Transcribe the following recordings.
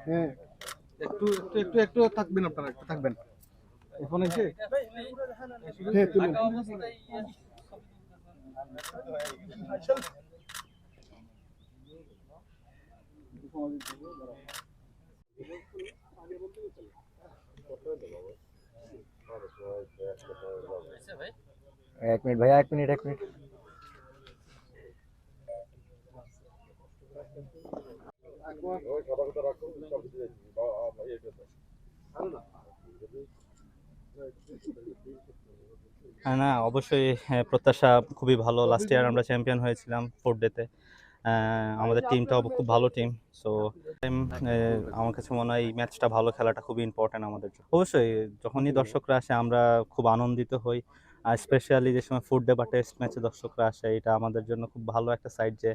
হ্যাঁ, একটু একটু একটু একটু থাকবেন, আপনারা একটু থাকবেন। এখন এসে হ্যাঁ তুলুন। এক মিনিট ভাইয়া, এক মিনিট, এক মিনিট। না, অবশ্যই প্রত্যাশা খুবই ভালো। লাস্ট ইয়ার আমরা চ্যাম্পিয়ন হয়েছিলাম 4th ডেতে। আমাদের টিমটাও খুব ভালো টিম। সো আমার কাছে মনে হয় এই ম্যাচটা ভালো খেলাটা খুবই ইম্পর্ট্যান্ট আমাদের জন্য। অবশ্যই যখনই দর্শকরা আসে আমরা খুব আনন্দিত হই। আর স্পেশালি যে সময় 4th ডে বা টেস্ট ম্যাচে দর্শকরা আসে, এটা আমাদের জন্য খুব ভালো একটা সাইড যে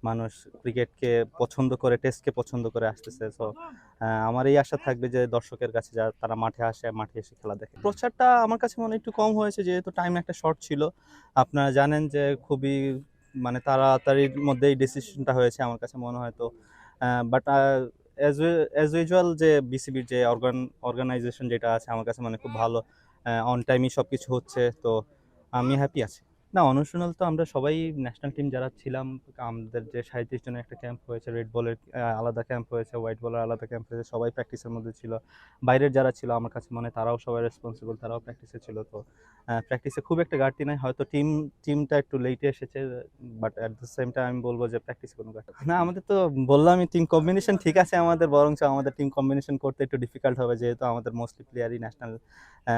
মানুষ ক্রিকেটকে পছন্দ করে, টেস্টকে পছন্দ করে আসতেছে। সো আমার এই আশা থাকবে যে দর্শকের কাছে যা তারা মাঠে আসে, মাঠে এসে খেলা দেখে। প্রচারটা আমার কাছে মনে হয় একটু কম হয়েছে, যেহেতু টাইম একটা শর্ট ছিল। আপনারা জানেন যে খুবই মানে তাড়াতাড়ির মধ্যেই ডিসিশনটা হয়েছে আমার কাছে মনে হয়। তো বাট অ্যাজ ইউজুয়াল যে বিসিবির যে অর্গানাইজেশন যেটা আছে আমার কাছে মানে খুব ভালো, অন টাইমই সব কিছু হচ্ছে। তো আমি হ্যাপি আছি। না, অনুশীলন তো আমরা সবাই ন্যাশনাল টিম যারা ছিলাম, আমাদের যে 37 জনের একটা ক্যাম্প হয়েছে, রেড বলের আলাদা ক্যাম্প হয়েছে, হোয়াইট বলের আলাদা ক্যাম্প হয়েছে, সবাই প্র্যাকটিসের মধ্যে ছিল। বাইরের যারা ছিল আমার কাছে মনে হয় তারাও সবাই রেসপন্সিবল, তারাও প্র্যাকটিসে ছিল। তো প্র্যাকটিসে খুব একটা ঘাটতি নাই, হয়তো টিমটা একটু লেটে এসেছে, but at the same time আমি বলবো যে প্র্যাকটিসে কোনো ঘাটতি না। আমাদের তো বললামই টিম কম্বিনেশন ঠিক আছে আমাদের, বরঞ্চ আমাদের টিম কম্বিনেশন করতে একটু ডিফিকাল্ট হবে, যেহেতু আমাদের মোস্টলি প্লেয়ারই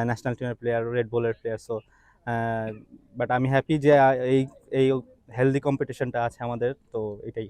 ন্যাশনাল টিমের প্লেয়ার, রেড বলের প্লেয়ার। সো বাট আমি হ্যাপি যে এই এই হেলদি কম্পিটিশনটা আছে আমাদের, তো এটাই।